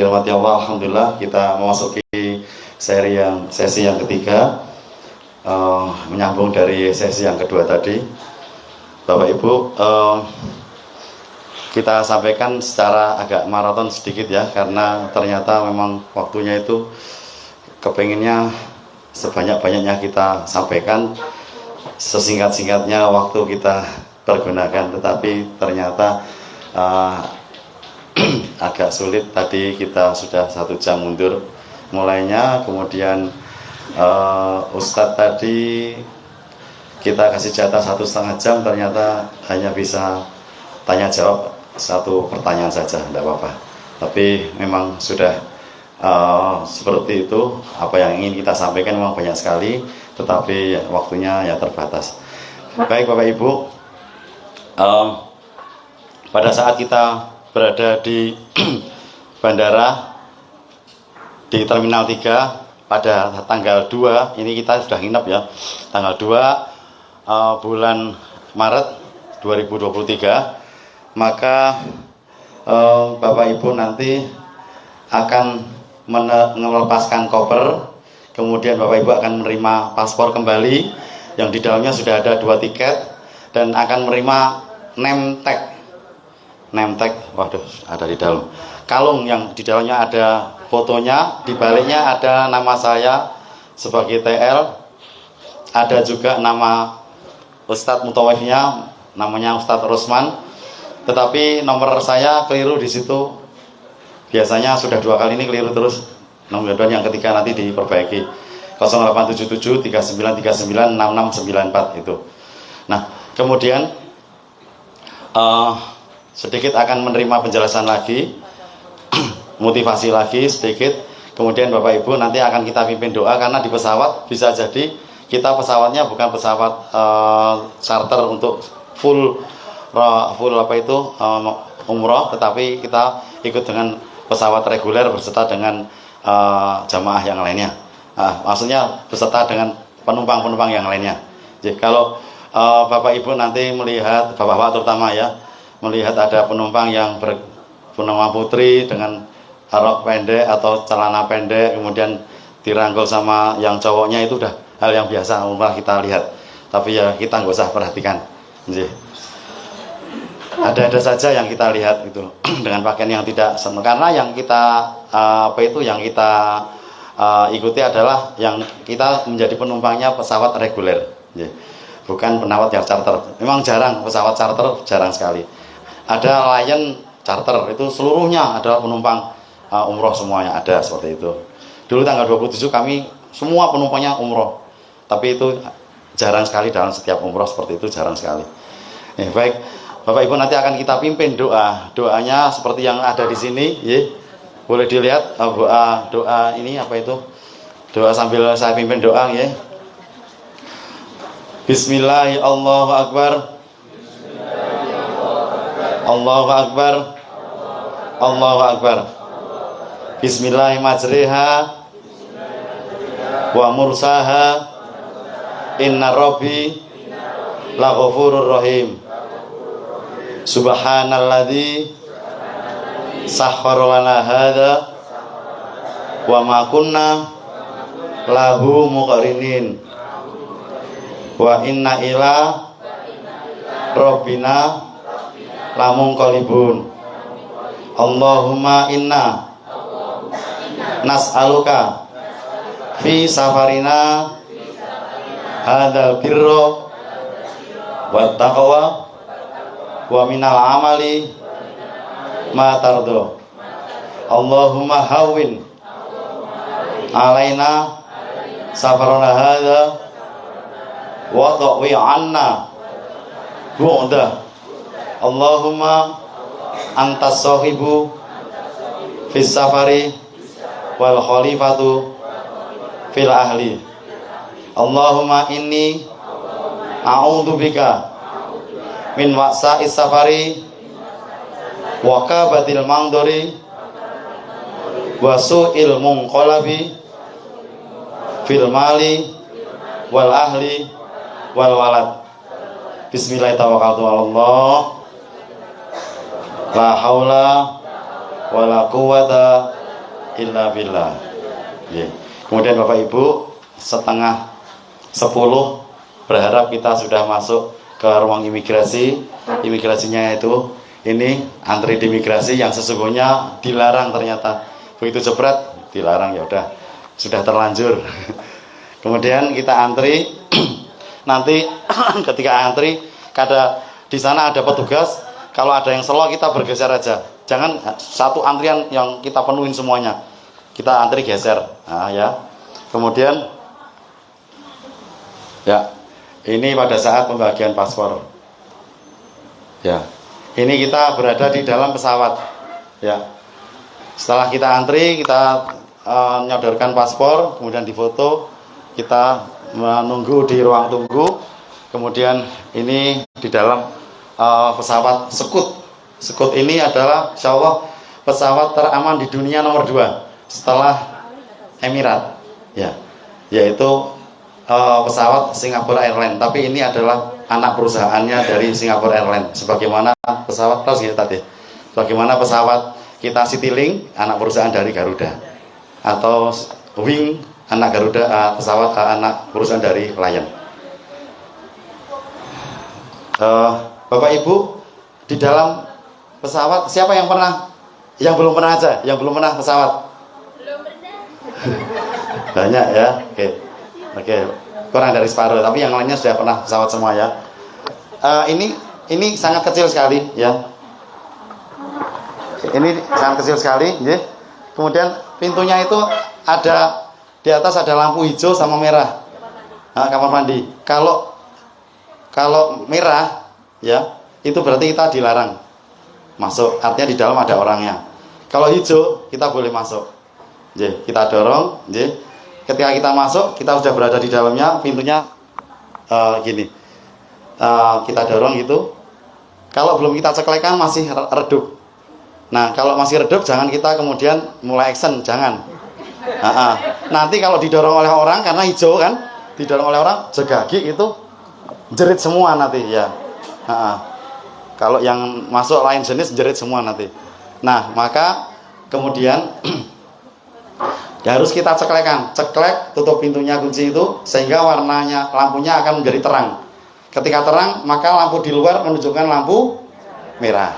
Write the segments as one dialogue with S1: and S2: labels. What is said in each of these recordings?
S1: dirahmati Allah, alhamdulillah kita memasuki sesi yang ketiga, menyambung dari sesi yang kedua tadi. Bapak Ibu, kita sampaikan secara agak maraton sedikit ya, karena ternyata memang waktunya itu kepenginnya sebanyak-banyaknya kita sampaikan, sesingkat-singkatnya waktu kita pergunakan, tetapi ternyata agak sulit. Tadi kita sudah 1 jam mundur mulainya, kemudian Ustadz tadi kita kasih jatah 1,5 jam, ternyata hanya bisa tanya jawab 1 pertanyaan saja, tidak apa-apa. Tapi memang sudah seperti itu, apa yang ingin kita sampaikan memang banyak sekali, tetapi waktunya ya terbatas. Baik Bapak Ibu, pada saat kita berada di bandara di Terminal 3 pada tanggal 2, ini kita sudah nginep ya, tanggal 2 bulan Maret 2023, maka Bapak Ibu nanti akan melepaskan koper, kemudian Bapak Ibu akan menerima paspor kembali yang di dalamnya sudah ada 2 tiket, dan akan menerima name tag, waduh, ada di dalam kalung yang di dalamnya ada fotonya, di baliknya ada nama saya sebagai TL, ada juga nama Ustadz Mutawifnya, namanya Ustadz Rosman, tetapi nomor saya keliru di situ. Biasanya sudah 2 kali ini keliru terus, mudah-mudahan yang ketiga nanti diperbaiki. 0877 3939 6694 itu. Nah, kemudian sedikit akan menerima penjelasan lagi, motivasi lagi sedikit, kemudian Bapak Ibu nanti akan kita pimpin doa, karena di pesawat bisa jadi kita pesawatnya bukan pesawat charter untuk full apa itu umroh, tetapi kita ikut dengan pesawat reguler beserta dengan jamaah yang lainnya, maksudnya beserta dengan penumpang-penumpang yang lainnya. Jadi kalau Bapak Ibu nanti melihat, Bapak-bapak terutama ya, melihat ada penumpang yang bernama Putri dengan rok pendek atau celana pendek, kemudian dirangkul sama yang cowoknya, itu udah hal yang biasa umrah kita lihat. Tapi ya kita nggak usah perhatikan. Ada saja yang kita lihat itu dengan pakaian yang tidak senang, karena yang kita yang kita ikuti adalah yang kita menjadi penumpangnya pesawat reguler, bukan pesawat yang charter. Memang jarang pesawat charter, jarang sekali. Ada Lion charter, itu seluruhnya adalah penumpang umroh semuanya, ada seperti itu. Dulu tanggal 27 kami semua penumpangnya umroh, tapi itu jarang sekali dalam setiap umroh seperti itu, jarang sekali. Baik Bapak Ibu, nanti akan kita pimpin doanya seperti yang ada di sini, boleh dilihat doa ini apa itu, doa sambil saya pimpin doa ya. Bismillahirrahmanirrahim. Allahu Akbar, Allahu Akbar, Allahu Akbar. Bismillahirrahmanirrahim. Wa mursaha, inna rabbi laghafurur rahim. Subhanalladzi sakhkhara lana hadza wa ma kunna lahu muqrinin wa inna ila rabbina lamunqalibun. Allahumma inna nas'aluka fi safarina hadzal birra wat taqwa wa minal amali ma tardo. Allahumma hawwin alaina safarana hadza wa dhawi anna bu'da. Allahumma antas sahibu fis safari wal khalifatu fil ahli. Allahumma inni a'udzubika min wa'sa'is safari wa kabatil mangdori wa su'il munqalabi fil mali wal ahli wal walad. Bismillahirrahmanirrahim. La haula wa la quwwata illa billah. Ya. Kemudian Bapak Ibu, setengah 10 berharap kita sudah masuk ke ruang imigrasi. Imigrasinya itu ini antri di imigrasi yang sesungguhnya dilarang, ternyata begitu jebret dilarang, ya udah sudah terlanjur. Kemudian kita antri. Nanti ketika antri di sana ada petugas. Kalau ada yang slow kita bergeser aja. Jangan satu antrian yang kita penuhin semuanya. Kita antri geser. Nah, ya. Kemudian ya, ini pada saat pembagian paspor. Ya. Ini kita berada di dalam pesawat. Ya. Setelah kita antri, kita nyodorkan paspor, kemudian difoto, kita menunggu di ruang tunggu. Kemudian ini di dalam pesawat Scoot. Scoot ini adalah insya Allah pesawat teraman di dunia nomor 2 setelah Emirat. Ya, yaitu pesawat Singapore Airlines. Tapi ini adalah anak perusahaannya dari Singapore Airlines. Sebagaimana pesawat sebagaimana pesawat kita Citylink, anak perusahaan dari Garuda, atau Wing, anak Garuda, pesawat anak perusahaan dari Lion. Bapak Ibu, di dalam pesawat siapa yang belum pernah aja, yang belum pernah pesawat? Belum pernah. Banyak ya, oke, kurang dari separuh, tapi yang lainnya sudah pernah pesawat semua ya. Ini sangat kecil sekali ya. Ini sangat kecil sekali, ya. Kemudian pintunya itu ada di atas ada lampu hijau sama merah. Nah, kamar mandi. Kalau merah, ya, itu berarti kita dilarang masuk. Artinya di dalam ada orangnya. Kalau hijau, kita boleh masuk. Ya, kita dorong, ya. Ketika kita masuk, kita sudah berada di dalamnya. Pintunya gini. Kita dorong gitu. Kalau belum kita ceklekan masih redup. Nah, kalau masih redup jangan kita kemudian mulai action, jangan. Nanti kalau didorong oleh orang, karena hijau kan, didorong oleh orang, jegagi itu jerit semua nanti ya. Kalau yang masuk lain jenis jerit semua nanti. Nah, maka kemudian harus kita ceklek, tutup pintunya, kunci itu, sehingga lampunya akan menjadi terang. Ketika terang, maka lampu di luar menunjukkan lampu merah.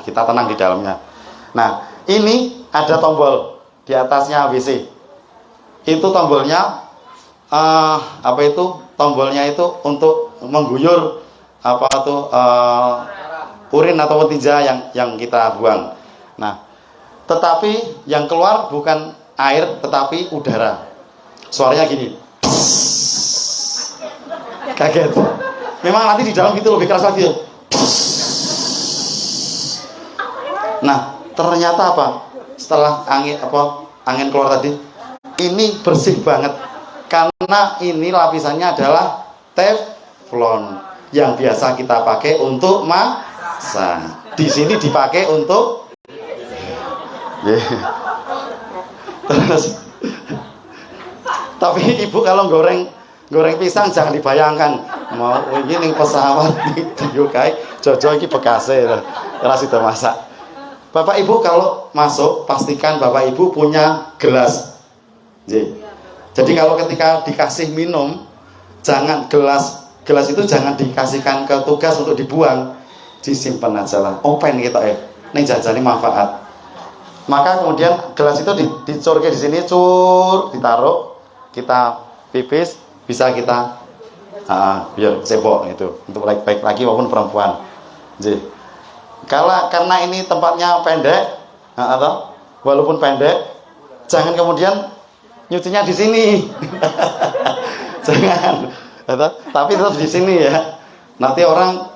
S1: Kita tenang di dalamnya. Nah, ini ada tombol di atasnya WC. Itu tombolnya tombolnya itu untuk mengguyur urin atau tinja yang kita buang. Nah, tetapi yang keluar bukan air tetapi udara. Suaranya gini. Kaget. Memang nanti di dalam itu lebih keras lagi. Nah, ternyata apa? Setelah angin keluar tadi, ini bersih banget karena ini lapisannya adalah teflon yang biasa kita pakai untuk masak. Di sini dipakai untuk terus. Tapi ibu kalau goreng pisang jangan dibayangkan mau ini pesawat diukai jojo iki bekase ora sida masak. Bapak Ibu kalau masuk pastikan Bapak Ibu punya gelas. Jadi kalau ketika dikasih minum, jangan gelas itu jangan dikasihkan ke tugas untuk dibuang, disimpan aja lah. Open gitu ya. Ning jajane manfaat. Maka kemudian gelas itu dicurke di sini, ditaruh, kita pipis, bisa kita biar cebok itu untuk baik laki maupun perempuan. Karena ini tempatnya pendek, atau walaupun pendek, jangan kemudian nyucinya di sini. Jangan, tapi tetap di sini ya. Nanti orang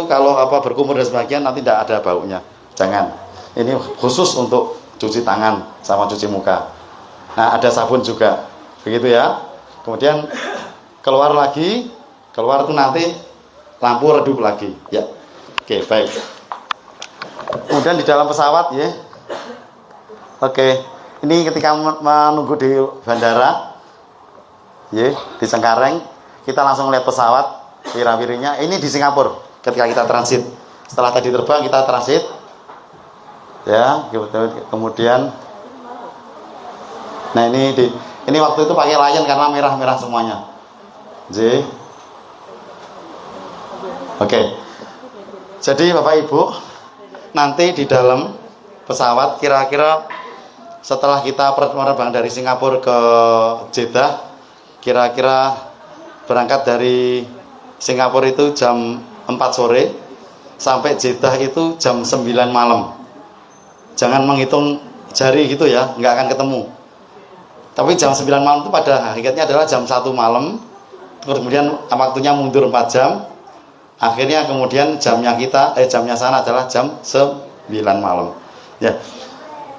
S1: kalau berkumur dan sebagainya nanti tidak ada baunya. Jangan. Ini khusus untuk cuci tangan sama cuci muka. Nah, ada sabun juga. Begitu ya. Kemudian keluar itu nanti lampu redup lagi. Ya. Oke, baik. Kemudian di dalam pesawat ya. Oke. Ini ketika menunggu di bandara, ya, di Cengkareng, kita langsung lihat pesawat wira-wirinya. Ini di Singapura ketika kita transit. Setelah tadi terbang kita transit, ya, kemudian Nah ini waktu itu pakai layan karena merah-merah semuanya. J. Oke. Jadi Bapak Ibu, nanti di dalam pesawat kira-kira setelah kita menerbang dari Singapura ke Jeddah, kira-kira berangkat dari Singapura itu jam 4 sore sampai Jeddah itu jam 9 malam. Jangan menghitung jari gitu ya, nggak akan ketemu. Tapi jam 9 malam itu pada hakikatnya adalah jam 1 malam. Kemudian waktunya mundur 4 jam. Akhirnya kemudian jamnya sana adalah jam 9 malam. Ya.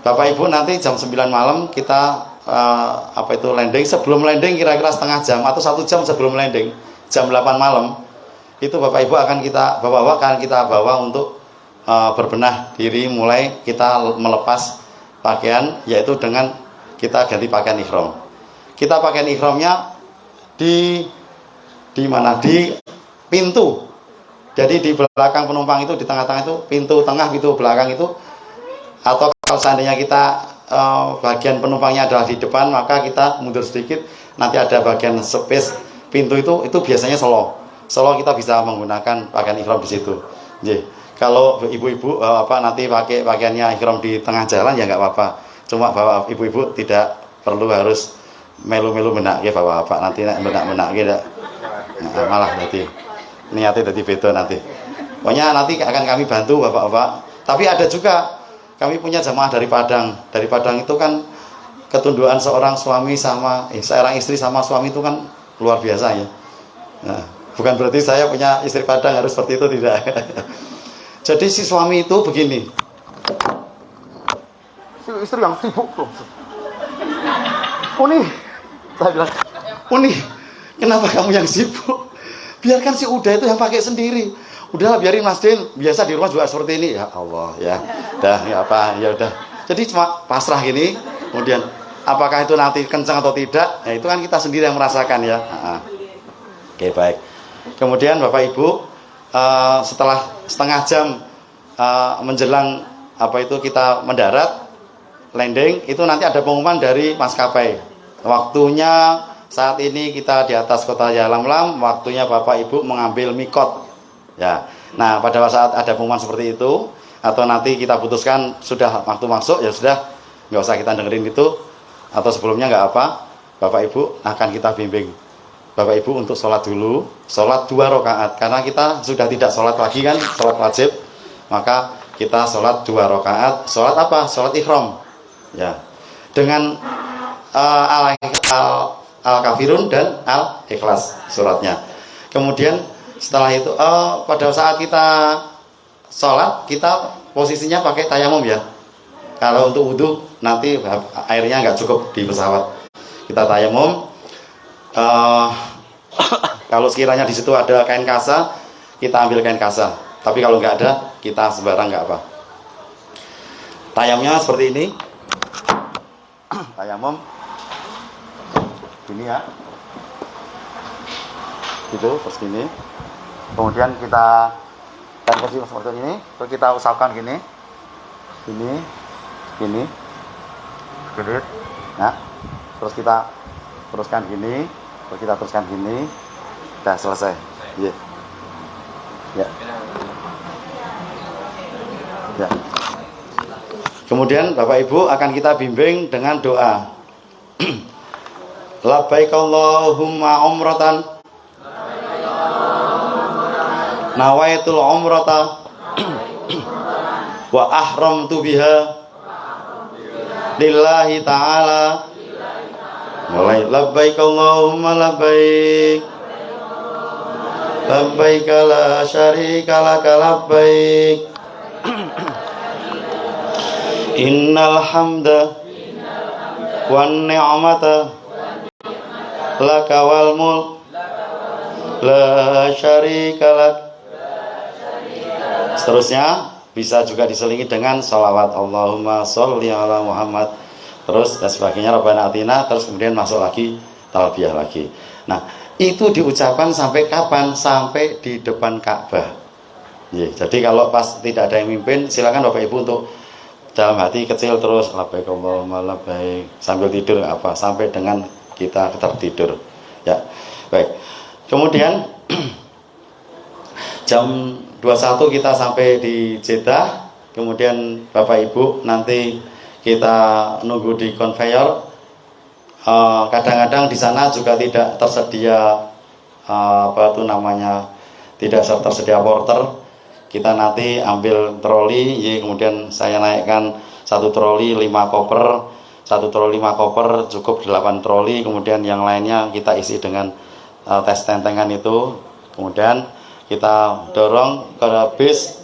S1: Bapak Ibu, nanti jam 9 malam kita landing. Sebelum landing kira-kira setengah jam atau 1 jam sebelum landing, jam 8 malam itu Bapak Ibu akan kita bawa untuk berbenah diri, mulai kita melepas pakaian, yaitu dengan kita ganti pakaian ihram. Kita pakaian ihramnya di mana? Di pintu. Jadi di belakang penumpang itu, di tengah-tengah itu pintu tengah, pintu belakang itu, atau kalau seandainya kita bagian penumpangnya adalah di depan, maka kita mundur sedikit, nanti ada bagian space pintu itu biasanya selo kita bisa menggunakan pakaian ihram di situ. Jadi kalau ibu-ibu nanti pakai pakaiannya ihram di tengah jalan ya nggak apa-apa. Cuma bawa ibu-ibu tidak perlu harus melu-melu benak ya bapak nanti benak gitu. Nah, malah nanti niatnya jadi beda nanti. Pokoknya nanti akan kami bantu bapak-bapak. Tapi ada juga kami punya jamaah dari Padang. Dari Padang itu kan ketundukan seorang istri sama suami itu kan luar biasa ya. Nah, bukan berarti saya punya istri Padang harus seperti itu, tidak. Jadi si suami itu begini. Si istri yang sibuk loh. Uni, saya bilang, Uni, kenapa kamu yang sibuk? Biarkan si Uda itu yang pakai sendiri. Udahlah biarin Mas Din, biasa di rumah juga seperti ini. Ya Allah ya. Dah ya apa ya udah. Jadi cuma pasrah gini. Kemudian apakah itu nanti kencang atau tidak? Ya itu kan kita sendiri yang merasakan ya. Oke, baik. Kemudian Bapak Ibu, setelah setengah jam menjelang kita mendarat, landing, itu nanti ada pengumuman dari maskapai. Waktunya saat ini kita di atas kota Yalamlam, waktunya Bapak Ibu mengambil mikot. Ya. Nah, pada saat ada pengumuman seperti itu, atau nanti kita putuskan sudah waktu masuk, ya sudah, nggak usah kita dengerin itu, atau sebelumnya nggak apa, Bapak Ibu akan kita bimbing Bapak Ibu untuk sholat dulu, sholat 2 rakaat, karena kita sudah tidak sholat lagi kan, sholat wajib, maka kita sholat 2 rakaat. Sholat apa? Sholat ihram. Ya, dengan Al-Kafirun dan Al-Ikhlas suratnya. Kemudian setelah itu pada saat kita sholat, kita posisinya pakai tayamum ya. Kalau untuk wudhu nanti airnya nggak cukup di pesawat, kita tayamum. Kalau sekiranya di situ ada kain kasa, kita ambil kain kasa. Tapi kalau nggak ada, kita sembarang nggak apa. Tayamumnya seperti ini. Tayamum gini ya, gitu terus gini. Kemudian kita posisi seperti ini, terus kita usapkan gini, gini. Nah, terus kita teruskan gini, terus kita teruskan gini. Udah selesai. Yeah. Ya. Ya. Kemudian Bapak Ibu akan kita bimbing dengan doa. Labbaik Allahumma umratan, nawaitul umrata wa ahramtu biha lillahi ta'ala. Mulai labbaik Allahumma labbaik, labbaik la syarika laka labbaik, innal hamda wan ni'mata laka wal mulk la syarika lak. Seterusnya bisa juga diselingi dengan sholawat Allahumma sholli ala Muhammad, terus dan sebagainya, Rabbana atina, terus kemudian masuk lagi talbiyah lagi. Nah, itu diucapkan sampai kapan? Sampai di depan Ka'bah. Jadi kalau pas tidak ada yang mimpin, silakan Bapak Ibu untuk dalam hati kecil terus labbaik Allahumma labbaik sambil tidur apa sampai dengan kita tertidur ya. Baik, kemudian jam 21 kita sampai di Jeddah. Kemudian Bapak Ibu nanti kita nunggu di konveyor. Kadang-kadang di sana juga tidak tersedia tidak tersedia porter. Kita nanti ambil troli, kemudian saya naikkan satu troli 5 koper, cukup 8 troli. Kemudian yang lainnya kita isi dengan tes tentengan itu. Kemudian kita dorong ke bis,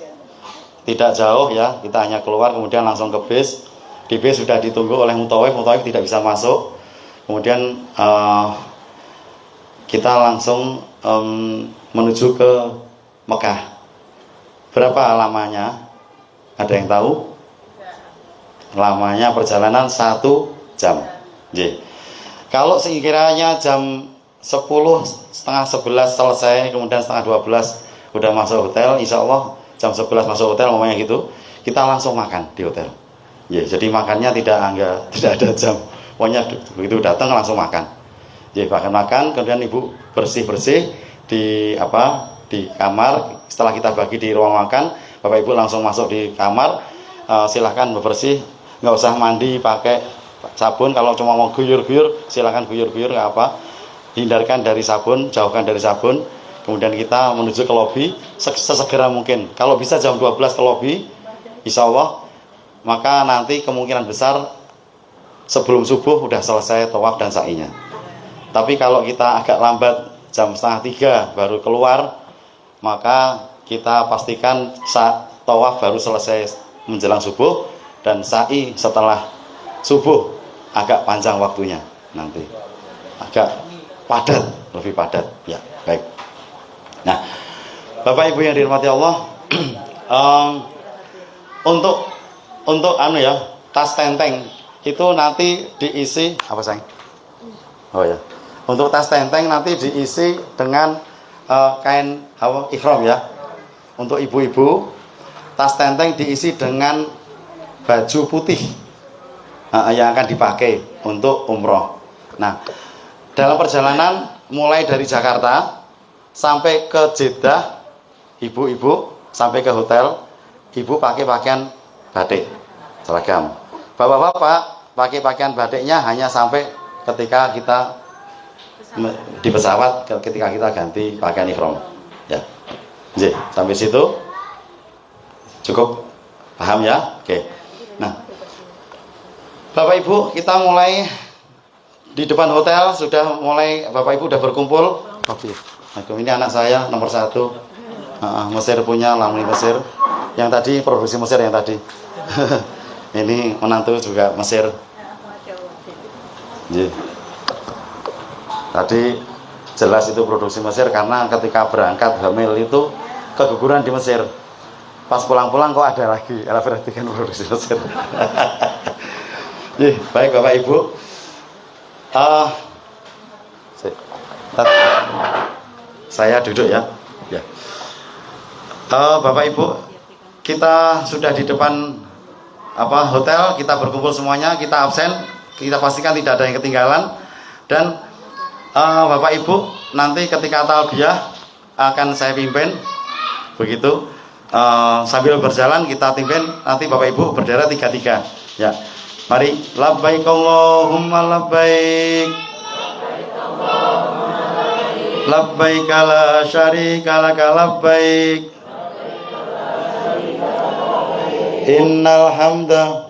S1: tidak jauh ya, kita hanya keluar kemudian langsung ke bis. Di bis sudah ditunggu oleh mutawif tidak bisa masuk. Kemudian kita langsung menuju ke Mekah. Berapa lamanya? Ada yang tahu? Lamanya perjalanan 1 jam. Kalau sekiranya jam 10, setengah 11 selesai, kemudian setengah 12 udah masuk hotel, insya Allah jam 11 masuk hotel, namanya gitu, kita langsung makan di hotel. Jadi makannya tidak ada jam, pokoknya begitu datang langsung makan. Makan, kemudian ibu bersih di kamar. Setelah kita bagi di ruang makan, Bapak Ibu langsung masuk di kamar. Silahkan bebersih, nggak usah mandi pakai sabun. Kalau cuma mau guyur-guyur, silahkan guyur-guyur, nggak apa. Hindarkan dari sabun, jauhkan dari sabun. Kemudian kita menuju ke lobi sesegera mungkin. Kalau bisa jam 12 ke lobi, insya Allah, maka nanti kemungkinan besar sebelum subuh udah selesai tawaf dan sa'inya. Tapi kalau kita agak lambat, jam setengah 3 baru keluar, maka kita pastikan saat tawaf baru selesai menjelang subuh, dan sa'i setelah subuh agak panjang waktunya, nanti agak padat, lebih padat ya. Baik. Nah, Bapak Ibu yang dirahmati Allah, untuk tas tenteng itu nanti diisi apa sayang? Oh ya. Untuk tas tenteng nanti diisi dengan kain ihram ya. Untuk ibu-ibu, tas tenteng diisi dengan baju putih yang akan dipakai untuk umroh. Nah, dalam perjalanan mulai dari Jakarta sampai ke Jeddah, ibu-ibu sampai ke hotel, ibu pakai pakaian batik seragam. Bapak-bapak pakai pakaian batiknya hanya sampai ketika kita di pesawat, ketika kita ganti pakaian ihram ya. Sampai situ cukup paham ya? Oke. Nah, Bapak Ibu, kita mulai di depan hotel sudah mulai, Bapak Ibu sudah berkumpul. Ini anak saya nomor 1, Mesir punya, Lamri Mesir. Yang tadi produksi Mesir yang tadi. Ini menantu juga Mesir. Tadi jelas itu produksi Mesir karena ketika berangkat hamil itu keguguran di Mesir. Pas pulang-pulang kok ada lagi, perhatikan produksi Mesir. Baik Bapak Ibu. Saya duduk ya. Bapak Ibu, kita sudah di depan hotel, kita berkumpul semuanya, kita absen, kita pastikan tidak ada yang ketinggalan. Dan Bapak Ibu nanti ketika talbiyah akan saya pimpin, begitu sambil berjalan kita pimpin, nanti Bapak Ibu berderet 3-3 ya. Mari, labbaik Allahumma labbaik, labbaik la syarika laka labbaik, innal hamda